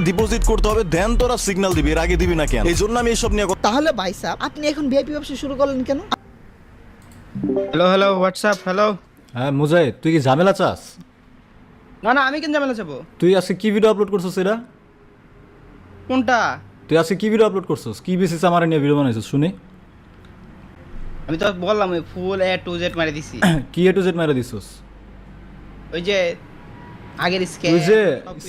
Deposit করতে হবে, দেন তোরা সিগন্যাল দিবি, এর আগে দিবি না কেন? এই জন্য আমি এইসব নিয়ে তাহলে ভাই সাহেব আপনি এখন ভিআইপি ব্যবসা শুরু করলেন কেন? Hello hello WhatsApp hello. হ্যাঁ মুজাহিদ, তুই কি ঝামেলা চাস? না না, আমি কেন ঝামেলা চাবো? তুই আজকে কি ভিডিও আপলোড করছিস? এটা কোনটা? তুই আজকে কি ভিডিও আপলোড করছিস? কি বেসিস আমার নিয়ে ভিডিও বানাইছিস শুনি? আমি তো বললাম ওই ফুল এ টু জেড মারি দিছি। কি এ টু জেড মেরে দিছিস? ওই যে আগের স্ক্যাম, তুই যে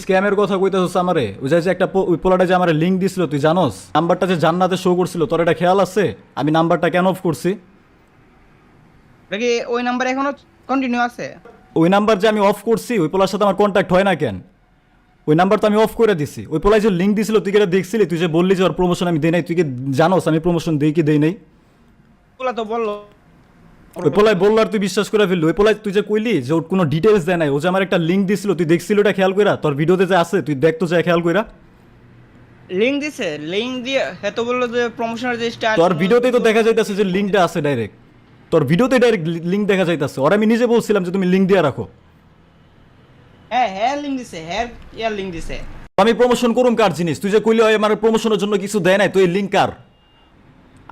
স্ক্যামের কথা কইতাছিস আমারে, ওই যে একটা ওই পোলাটা যে আমারে লিংক দিছিল, তুই জানোস নাম্বারটা যে জান্নাতে শো করছিল, তোর এটা খেয়াল আছে আমি নাম্বারটা কেন অফ করছি? কি ওই নাম্বার এখনো কন্টিনিউ আছে? ওই নাম্বার যে আমি অফ করছি, ওই পোলার সাথে আমার কন্ট্যাক্ট হয় না কেন? ওই নাম্বার তো আমি অফ করে দিছি। ওই পোলায় যে লিঙ্ক দিছিল তুই কি এটা দেখছিলি? তুই যে বললি যে ওর প্রমোশন আমি দেই নাই, তুই কি জানোস আমি প্রমোশন দেই কি দেই নাই? ওগুলা তো বললো। ওই পোলায় বললো আর তুই বিশ্বাস করে ফেললি। ওই পোলায় তুই যে কইলি যে ওর কোনো ডিটেলস দেয় নাই, ও যে আমার একটা লিঙ্ক দিছিল, তুই দেখছিলি ওটা খেয়াল কইরা? তোর ভিডিওতে যে আছে তুই দেখ তো যায় খেয়াল কইরা। লিংক দিছে, লিংক দিয়ে এত বললো যে প্রমোশনের যে স্টার। তোর ভিডিওতেই তো দেখা যাইতাছে যে লিঙ্কটা আছে ডাইরেক্ট। তোর ভিডিওতে ডাইরেক্ট লিঙ্ক দেখা যাইতাছে। আর আমি নিজে বলছিলাম যে তুমি লিঙ্ক দিয়ে রাখো। হ্যাঁ হ্যাঁ লিংক দিছে, হ্যাঁ ইয়ার লিংক দিছে। আমি প্রমোশন করুম কার জিনিস? তুই যে কইলি আমার প্রমোশনের জন্য কিছু দেয় নাই, তুই লিঙ্ক কার?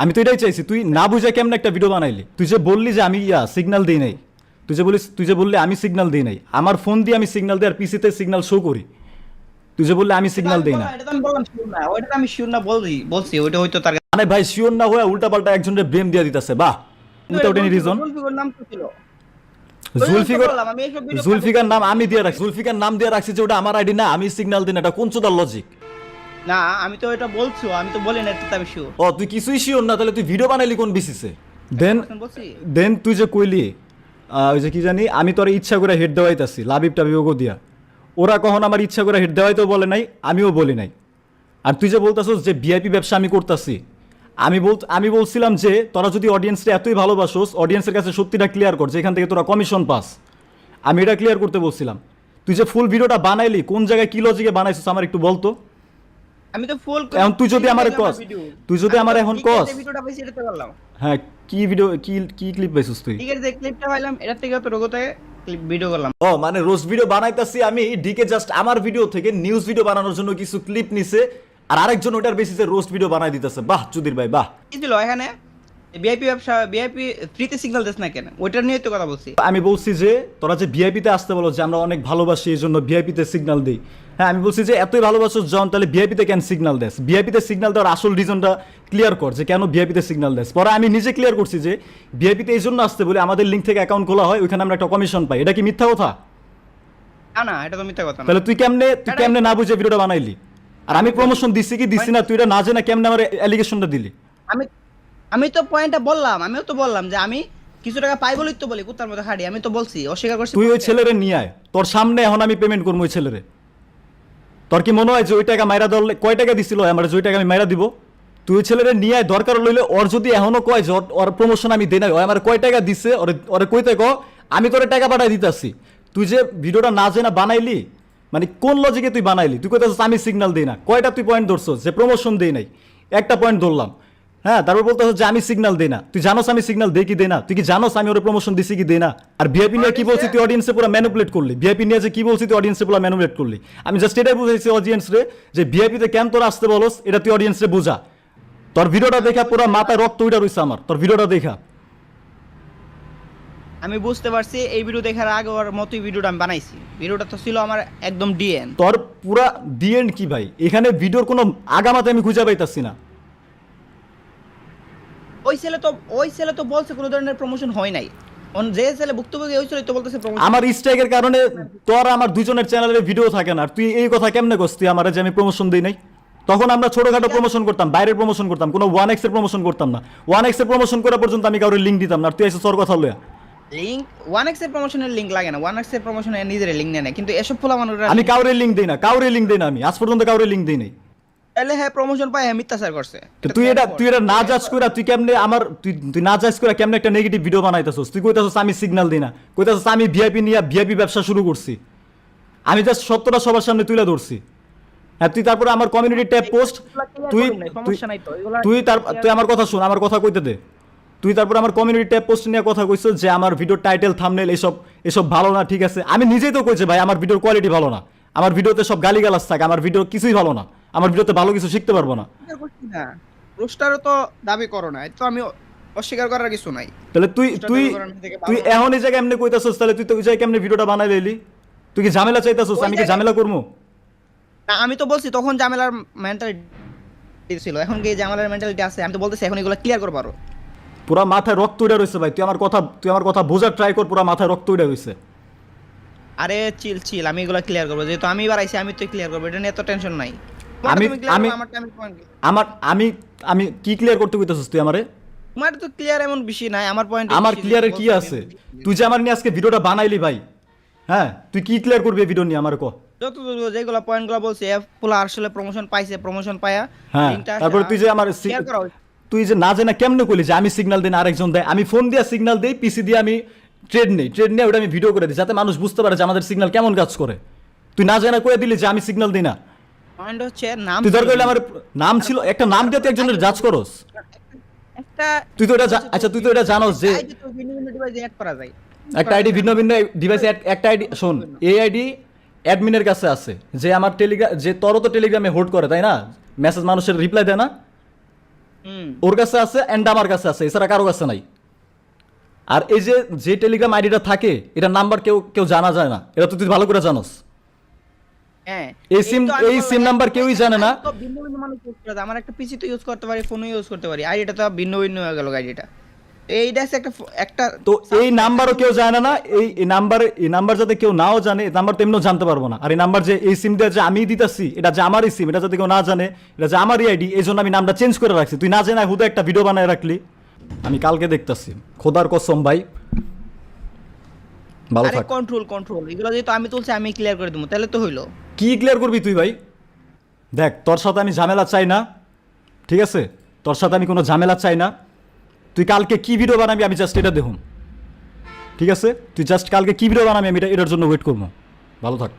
আমি তো এটাই চাইছি। তুই না বুঝে কেমন একটা ভিডিও বানাইলি? তুই যে বললি যে আমি সিগন্যাল দিই নাই, তুই যে বললি আমি সিগন্যাল দিই নাই, আমার ফোন দিয়ে আমি সিগন্যাল দিই আর পিসিতে সিগন্যাল শো করি। তুই যে বললি আমি সিগন্যাল দিই না, এটা তো আমি বললাম শিওর না, ওইটা তো আমি শিওর না বলছি ওইটা হয়তো তার মানে ভাই শিওর না হয়ে উল্টা পাল্টা একজনের ব্লেম দিয়ে দিতেছে। বাহ, উইথাউট এনি রিজন। জুলফিকার নাম তো ছিল। জুলফিকার নাম আমি দিয়ে রাখছি। জুলফিকার নাম দিয়ে রাখছি যে ওটা আমার আইডি না, আমি সিগন্যাল দিই না। এটা কোন চোদার লজিক? না আমি তো এটা বলছো, আমি তো বলি না, এটা তো আমি শিওর। ও তুই কিছুই শিওর না, তাহলে তুই ভিডিও বানাইলি কোন বেসিসে? বলছি দেন তুই যে কইলি ওই যে কি জানি আমি তোর ইচ্ছা করে হেড দেওয়াইতাছি লাবিব টাবিবগো দিয়া, ওরা কখন আমার ইচ্ছা করে হেড দেওয়াইতেও বলে নাই, আমিও বলি নাই। আর তুই যে বলতাছস যে ভিআইপি ব্যবসা আমি করতাছি, আমি বলছিলাম যে তোরা যদি অডিয়েন্সটা এতই ভালোবাসোস, অডিয়েন্সের কাছে সত্যিটা ক্লিয়ার কর যে এখান থেকে তোরা কমিশন পাস। আমি এটা ক্লিয়ার করতে বলছিলাম। তুই যে ফুল ভিডিওটা বানাইলি কোন জায়গায় কি লজিকে বানাইছিস আমার একটু বলতো। আমি তো ফুল এখন তুই যদি আমারে কস, তুই যদি আমার এখন কস, ভিডিওটা পাইছি এটা তো বললাম। হ্যাঁ কি ভিডিও কি ক্লিপ পাইছিস তুই? ঠিক আছে, যে ক্লিপটা পাইলাম এটা থেকে তো রোগতে ক্লিপ ভিডিও করলাম। ও মানে রোস্ট ভিডিও বানাইতাছি আমি, ডিকে জাস্ট আমার ভিডিও থেকে নিউজ ভিডিও বানানোর জন্য কিছু ক্লিপ নিছে, আর আরেকজন ওটার বেসিসে রোস্ট ভিডিও বানাই দিতেছে। বাহ চুদির ভাই বাহ। কি ছিল এখানে? ভিআইপি ব্যবসা, ভিআইপি ফ্রিতে সিগন্যাল দিস না কেন? ওইটার নিয়ে তো কথা বলছি। আমি বলছি যে তোরা যে ভিআইপিতে আসতে বলো যে আমরা অনেক ভালোবাসি এই জন্য ভিআইপিতে সিগন্যাল দিই। হ্যাঁ আমি বলছি যে এতই ভালোবাসো জন, তাহলে ভিআইপিতে কেন সিগন্যাল দেস? ভিআইপিতে সিগন্যাল দেওয়ার আসল রিজনটা ক্লিয়ার কর যে কেন ভিআইপিতে সিগন্যাল দেস। পরে আমি নিজে ক্লিয়ার করছি যে ভিআইপিতে এই জন্য আসতে বলি আমাদের লিঙ্ক থেকে অ্যাকাউন্ট খোলা হয়, ওইখানে আমরা একটা কমিশন পাই। এটা কি মিথ্যা কথা? না না, এটা তো মিথ্যা কথা না। তাহলে তুই কেমনে না বুঝে ভিডিওটা বানাইলি? আর আমি প্রমোশন দিছি কি দিছি না তুই এটা না জেনে কেমনে আমার অ্যালিগেশনটা দিলি? আমি তো পয়েন্টটা বললাম, আমিও তো বললাম যে আমি কিছু টাকা পাই বলেই তো বলি কুত্তার মতো খাড়ি, আমি তো বলছি, অস্বীকার করছি। তুই ওই ছেলেরে নিয়ে আয়, তোর সামনে এখন আমি পেমেন্ট করবো ওই ছেলেরে। তোর কি মনে হয় যে ওই টাকা মাইরা ধরলে কয় টাকা দিছিল আমার, যে ওই টাকা আমি মাইরা দিব? তুই ওই ছেলেরে নিয়ে আয়, দরকার লইলে ওর যদি এখনো কয় যে ওর প্রমোশন আমি দেই না, ওই আমার কয় টাকা দিছে ওরে কইতে ক, আমি তোরে টাকা পাঠাই দিতাছি। তুই যে ভিডিওটা না জেনা বানাইলি, মানে কোন লজিকে তুই বানাইলি? তুই কইতাছিস আমি সিগন্যাল দিই না, কয়টা তুই পয়েন্ট ধরছস যে প্রমোশন দেই নাই? একটা পয়েন্ট ধরলাম। হ্যাঁ তারপর বলতেছ যে আমি সিগন্যাল দেই না। তুই জানোস আমি সিগন্যাল দেই কি দেই না? তুই কি জানোস আমি ওরে প্রমোশন দিছি কি দেই না? আর ভিআইপি নিয়ে কি বলছিস তুই অডিয়েন্সে পুরো ম্যানিপুলেট করলি। ভিআইপি নিয়ে যে কি বলছিস তুই অডিয়েন্সে পুরো ম্যানিপুলেট করলি। আমি জাস্ট এটাই বুঝাইছি অডিয়েন্স রে যে ভিআইপিতে কেন তোরা আসতে বলস, এটা তুই অডিয়েন্স রে বুঝা। তোর ভিডিওটা দেখা পুরো মাথায় রক্ত উইটা রইছে আমার, তোর ভিডিওটা দেখা। আমি বুঝতে পারছি এই ভিডিও দেখার আগে ওর মতোই ভিডিওটা আমি বানাইছি। ভিডিওটা তো ছিল আমার একদম ডিএন। তোর পুরা ডিএন্ড কি ভাই? এখানে ভিডিওর কোনো আগামাতে আমি খুঁজে পাইতাছি না। ওই ছেলে তো বলছে কোনো ধরনের প্রমোশন হয় নাই। যে ছেলে ভুক্তভোগী ওই ছেলে তো বলতেছে প্রমোশন। আমার স্ট্রাইকের কারণে তোর আমার দুজনের চ্যানেলের ভিডিও থাকে না, আর তুই এই কথা কেমনে করছিস তুই আমার যে আমি প্রমোশন দিই নাই? তখন আমরা ছোটখাটো প্রমোশন করতাম, বাইরের প্রমোশন করতাম, কোনো 1x এর প্রমোশন করতাম না। 1x এর প্রমোশন করা পর্যন্ত আমি কারোর লিঙ্ক দিতাম না, আর তুই এসে তোর কথা লয়া। লিংক 1x এর প্রমোশনের লিংক লাগে না, 1x এর প্রমোশনের নিজের লিংক নেয় না, কিন্তু এসব ফলা মানুষরা আমি কাউরে লিঙ্ক দেই না, কাউরে লিঙ্ক দেই না, আমি আজ পর্যন্ত কাউরে লিঙ্ক দেই নাই। তাহলে হ্যাঁ প্রমোশন পায়, হ্যাঁ মিথ্যাচার করছে। তো তুই এটা না জাজ কইরা তুই কেমনে আমার তুই না জাজ কইরা কেমনে একটা নেগেটিভ ভিডিও বানাইতাছস? তুই কইতাছস আমি সিগন্যাল দিই না, কইতাছস আমি ভিআইপি নিয়ে ভিআইপি ব্যবসা শুরু করছি। আমি জাস্ট সত্যটা সবার সামনে তুলে ধরছি। হ্যাঁ তুই তারপরে আমার কমিউনিটি ট্যাব পোস্ট, তুই আমার কথা শুন, আমার কথা কইতে দে। তুই তারপর আমার কমিউনিটি ট্যাব পোস্ট নিয়ে কথা কইছিস যে আমার ভিডিওর টাইটেল থাম্বনেল এসব ভালো না। ঠিক আছে, আমি নিজেই তো কইছি ভাই আমার ভিডিওর কোয়ালিটি ভালো না, আমার ভিডিওতে সব গালিগালাজ থাকে, আমার ভিডিও কিছুই ভালো না, আমার ভিডিওতে ভালো কিছু শিখতে পারবো না। রোস্টারও তো দাবি করো না, তো আমি অস্বীকার করার কিছু নাই। তাহলে তুই রোস্টার তুই দাবি করার থেকে তুই ভালো। এখন এই জায়গায় এমনি কইতাছস, তাহলে তুই তো ওই জায়গায় কেমনে ভিডিওটা বানাই লইলি? তুই কি ঝামেলা চাইতাছস? আমি কি ঝামেলা করবো? না আমি তো বলছি তখন ঝামেলার মেন্টালিটি ছিল, এখন কি ঝামেলার মেন্টালিটি আছে? আমি তো বলতেছি এখন এগুলো ক্লিয়ার করতে পারো। পুরা মাথায় রক্ত উঠে রয়েছে ভাই, তুই আমার কথা বোঝার ট্রাই কর, পুরা মাথায় রক্ত উঠে রয়েছে। আরে চিল আমি এগুলো ক্লিয়ার করবো, যেহেতু আমি বাড়াইছি আমি তো ক্লিয়ার করবো, এটা নিয়ে এত টেনশন নাই। আমি কি ক্লিয়ার করতে কইতাছস তুই আমারে? তোমার তো ক্লিয়ার এমন বেশি নাই, আমার পয়েন্ট আমার ক্লিয়ারের কি আছে? তুই যে আমার নিয়ে আজকে ভিডিওটা বানাইলি ভাই, হ্যাঁ তুই কি ক্লিয়ার করবি এই ভিডিও নিয়ে আমার কো? যত যেগুলো পয়েন্টগুলো বলছি পোলা আসলে প্রমোশন পাইছে, প্রমোশন পায়া হ্যাঁ, তারপর তুই যে আমার শেয়ার করা হইছে। তুই যে না জানা কেমনে কইলি যে আমি সিগন্যাল দিই না আরেকজন দেয়, আমি ফোন দিয়া সিগন্যাল দেই, পিসি দিয়ে আমি ট্রেড নিয়ে ওটা আমি ভিডিও করে দিই যাতে মানুষ বুঝতে পারে যে আমাদের সিগন্যাল কেমন কাজ করে। তুই না জানা কয়ে দিলি যে আমি সিগন্যাল দিই না। পয়েন্ট হচ্ছে নাম, তুই দরকার হলে আমার নাম ছিল একটা নাম দিয়ে তুই একজনের জাজ করস। একটা তুই তো এটা আচ্ছা তুই তো এটা জানোস যে আইডি তো ভিন্ন ভিন্ন ডিভাইসে অ্যাড করা যায়। একটা আইডি ভিন্ন ভিন্ন ডিভাইসে একটা আইডি, শোন এই আইডি অ্যাডমিনের কাছে আছে, যে আমার টেলিগ্রাম যে তোরও তো টেলিগ্রামে হোল্ড করে তাই না, মেসেজ মানুষের রিপ্লাই দেয় না, ওর কাছে আছে এন্ড আমার কাছে আছে, এছাড়া কারো কাছে নাই। আর এই যে টেলিগ্রাম আইডিটা থাকে এটা নাম্বার কেউ জানা যায় না, এটা তো তুই ভালো করে জানোস। হ্যাঁ এই সিম নাম্বার কেউই জানে না। তো ভিন্ন ভিন্ন মানুষ ইউজ করে, আমার একটা পিসি তো ইউজ করতে পারি, ফোনও ইউজ করতে পারি, আইডিটা তো ভিন্ন ভিন্ন হয়ে গেল আইডিটা। এইটা হচ্ছে একটা তো এই নাম্বারও কেউ জানে না, এই নাম্বার যাতে কেউ নাও জানে, এই নাম্বার তো এমনিও জানতে পারবো না। আর এই নাম্বার যে এই সিমটা যে আমি দিতেছি এটা যে আমারই সিম, এটা যাতে কেউ না জানে, এটা যে আমারই আইডি, এই জন্য আমি নামটা চেঞ্জ করে রাখছি। তুই না জানা হুদা একটা ভিডিও বানায় রাখলি, আমি কালকে দেখতাছি, খোদার কসম ভাই। ভালো আরে থাক। কন্ট্রোল এগুলো যেহেতু আমি তুলছি আমি ক্লিয়ার করে দেবো, তাহলে তো হইলো। কি ক্লিয়ার করবি তুই ভাই? দেখ তোর সাথে আমি ঝামেলা চাই না, ঠিক আছে? তোর সাথে আমি কোনো ঝামেলা চাই না। তুই কালকে কি ভিডিও বানাবি আমি জাস্ট এটা দেখুন, ঠিক আছে? তুই জাস্ট কালকে কি ভিডিও বানাবি আমি এটার জন্য ওয়েট করবো। ভালো থাক।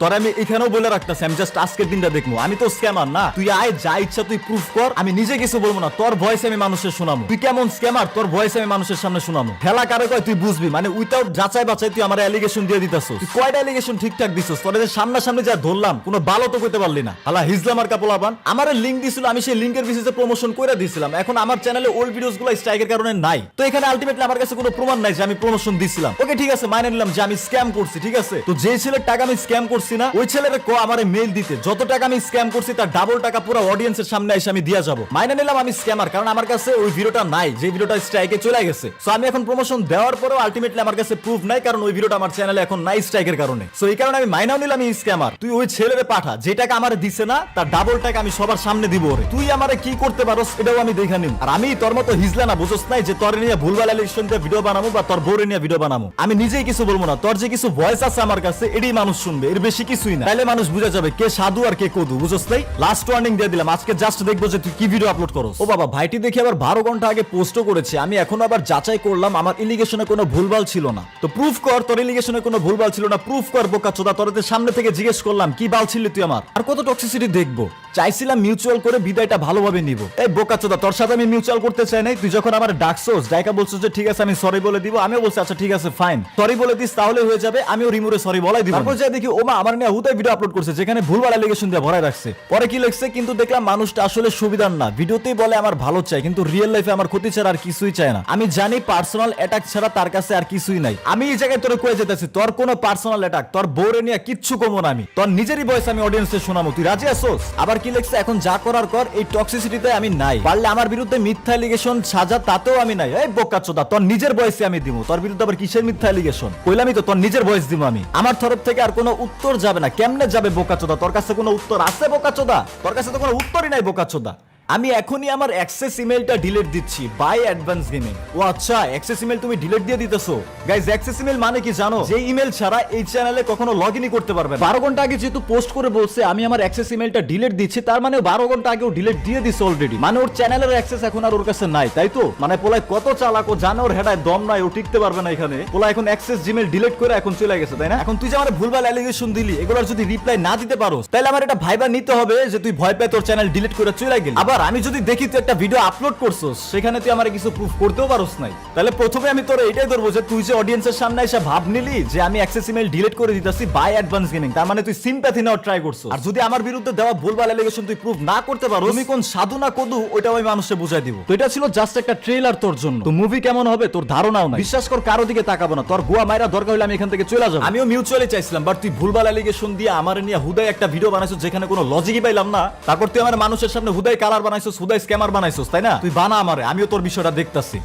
তোর আমি এখানেও বলে রাখতেছি আমি জাস্ট আজকের দিনটা দেখবো, আমি তো স্ক্যামার না। তুই আয় যা ইচ্ছা তুই প্রুফ কর, আমি নিজে কিছু বলবো না, তোর ভয়েস আমি মানুষের শোনাবো। তুই কেমন স্ক্যামার তোর ভয়েস আমি মানুষের সামনে শোনাবো। খেলা কারে কয় তুই বুঝবি, মানে উইথাউট যাচাই বাছাই তুই আমার অ্যালিগেশন দিয়ে দিতাছস। তুই কয়টা অ্যালিগেশন ঠিকঠাক দিছস? তোর যে সামনাসামনি যা ধরলাম কোনো ভালো তো কইতে পারলি না। হালা হিজলাম আর কাপলাবান আমার লিংক দিছিল, আমি সেই লিংকের বেসিসে প্রমোশন করে দিয়েছিলাম। এখন আমার চ্যানেলে ওল্ড ভিডিওস গুলো স্ট্রাইকের কারণে নাই, তো এখানে আলটিমেটলি আমার কাছে কোনো প্রমাণ নাই যে আমি প্রমোশন দিছিলাম। ওকে ঠিক আছে, মাইনে নিলাম যে আমি স্ক্যাম করছি, ঠিক আছে? তো যে ছেলের টাকা আমি স্ক্যাম করছি না ওই ছেলের আমারে মেইল দিতে, যত টাকা আমি স্ক্যাম করছি তার ডাবল টাকা পুরো অডিয়েন্সের সামনে এসে আমি দিয়া যাব। মাইনে নিলাম আমি স্ক্যামার, কারণ আমার কাছে ওই ভিডিওটা নাই যে ভিডিওটা স্ট্রাইকে চলে গেছে। সো আমি এখন প্রমোশন দেওয়ার পরেও আলটিমেটলি আমার কাছে প্রুফ নাই, কারণ ওই ভিডিওটা আমার চ্যানেলে এখন নাই স্ট্রাইকের কারণে। সো এই কারণে আমি মাইনাও নিলাম আমি স্ক্যামার। তুই ওই ছেলেরে পাঠা যে টাকা আমারে দিছে না তার ডাবল টাকা আমি সবার সামনে দিব ওরে। তুই আমারে কি করতে পারোস এটাও আমি দেখে নিব। আর আমি তোর মতো হিজলা না, বুঝছ নাই যে তোর নিয়ে ভুলভাল অ্যালিগেশন দিয়ে ভিডিও বানাবো বা তোর বউরে নিয়ে ভিডিও বানাবো। আমি নিজেই কিছু বলবো না, তোর যে কিছু ভয়েস আছে আমার কাছে এটাই মানুষ শুনবে, এর বেশি কিছুই না। তাইলে মানুষ বুঝে যাবে কে সাধু আর কে কদু, বুঝছ নাই? লাস্ট ওয়ার্নিং দিয়ে দিলাম, আজকে জাস্ট দেখবো যে তুই কি ভিডিও আপলোড করো। ও বাবা, ভাইটি দেখে আবার 12 ঘন্টা আগে পোস্টও করেছে। আমি এখন আবার যাচাই করলাম আমার এলিগেশনে কোনো ভুলভাল ছিল না। তো প্রুফ কর তোর এলিগেশনে কোনো ভুলভাল ছিল না, প্রুফ কর বোকাচোদা। তোরতে সামনে থেকে জিজ্ঞেস করলাম কি বাল ছিলি তুই আমার, আর কত টক্সিসিটি দেখবো? চাইছিলাম মিউচুয়াল করে বিদায়টা ভালোভাবে নিব। এই বোকাচোদা, তোর সাথে আমি মিউচুয়াল করতে চাই নাই। তুই যখন আমার ডাকছোস ডাইকা বলছিস যে ঠিক আছে আমি সরি বলে দিব, আমিও বলছি আচ্ছা ঠিক আছে ফাইন, সরি বলে দিস তাহলে হয়ে যাবে, আমিও রিমুরে সরি বলাই দিব। তারপর যাই দেখি ওমা আমার নিয়ে হুতাই ভিডিও আপলোড করছে যেখানে ভুলভাল এলিগেশন দিয়ে ভরাই রাখছে। পরে কি লিখছে কিন্তু দেখলাম মানুষটা আসলে সুবিধার না, ভিডিওতেই বলে আমার ভালো চাই কিন্তু রিয়েল লাইফে আমার ক্ষতি ছাড়া আর কিছুই চায় না। আমি জানি পার্সোনাল অ্যাটাক ছাড়া তার কাছে আর কিছুই নাই। আমি এই জায়গায় তোরে কয়ে যেতেছি তোর কোনো পার্সোনাল অ্যাটাক তোর বউরে নিয়ে কিচ্ছু কমো না, আমি তোর নিজেরই ভয়েস আমি অডিয়েন্সে শোনাবো। তুই রাজি আছোস? আবার কি লিখছে এখন যা করার কর, এই টক্সিসিটিতে আমি নাই, পারলে আমার বিরুদ্ধে মিথ্যা এলিগেশন সাজা তাতেও আমি নাই। এই বোকাচোদা, তোর নিজের ভয়েসে আমি দিব, তোর বিরুদ্ধে আবার কিসের মিথ্যা এলিগেশন? কইলামই তো তোর নিজের ভয়েস দিব আমি। আমার তরফ থেকে আর কোনো উত্তর যাবে না। কেমনে যাবে বোকাচোদা? তোর কাছে কোনো উত্তর আছে বোকাচোদা? তোর কাছে তো কোনো উত্তরই নাই বোকাচোদা। আমি এখনই আমার অ্যাক্সেস ইমেলটা ডিলিট দিচ্ছি বাই অ্যাডভান্স গেমিং। ও আচ্ছা, অ্যাক্সেস ইমেল তুমি ডিলিট দিয়ে দিতেছো? গাইস, অ্যাক্সেস ইমেল মানে কি জানো? যে ইমেল ছাড়া এই চ্যানেলে কখনো লগইনই করতে পারবে না। 12 ঘন্টা আগে যেহেতু পোস্ট করে বলছে আমি আমার অ্যাক্সেস ইমেলটা ডিলিট দিচ্ছি, তার মানে 12 ঘন্টা আগেও ডিলিট দিয়ে দিছে অলরেডি। মানে ওর চ্যানেলের অ্যাক্সেস এখন আর ওর কাছে নাই, তাই তো? মানে পোলায় কত চালাক, ও জানে ওর হেডায় দম নাই, ও টিকতে পারবে না এখানে। পোলা এখন অ্যাক্সেস জিমেল ডিলিট করে এখন চলে গেছে, তাই না? এখন তুই যে আমার ভুলভাল অ্যালিগেশন দিলি এগুলোর যদি রিপ্লাই না দিতে পারোস তাহলে আমার এটা ভাইবা নিতে হবে যে তুই ভয় পেয়ে তোর চ্যানেল ডিলিট করে চলে গেলি। আবার এবার আমি যদি দেখি তুই একটা ভিডিও আপলোড করছস, সেখানে তুই আমার কিছু প্রুফ করতেও পারোস নাই, তাহলে প্রথমে আমি তোর এটাই ধরবো যে তুই যে অডিয়েন্সের সামনে এসে ভাব নিলি যে আমি অ্যাক্সেস ইমেল ডিলিট করে দিতেছি বাই অ্যাডভান্স গেমিং, তার মানে তুই সিম্প্যাথি নেওয়ার ট্রাই করছস। আর যদি আমার বিরুদ্ধে দেওয়া ভুলভাল অ্যালিগেশন তুই প্রুফ না করতে পারো, তুমি কোন সাধু না কদু ওইটাও আমি মানুষকে বুঝাই দিব। তো এটা ছিল জাস্ট একটা ট্রেলার তোর জন্য, তো মুভি কেমন হবে তোর ধারণাও নাই। বিশ্বাস কর কারো দিকে তাকাবো না, তোর গোয়া মাইরা দরকার হলে আমি এখান থেকে চলে যাবো। আমিও মিউচুয়ালি চাইছিলাম, বাট তুই ভুলভাল অ্যালিগেশন দিয়ে আমার নিয়ে হুদাই একটা ভিডিও বানাইছিস যেখানে কোনো লজিকই পাইলাম না। তারপর তুই আমার মানুষের সামনে হুদাই কালার বানাইছিস, হুদাই স্ক্যামার বানাইছিস, তাই না? তুই বানা আমারে, আমিও তোর বিষয়টা দেখতাছি।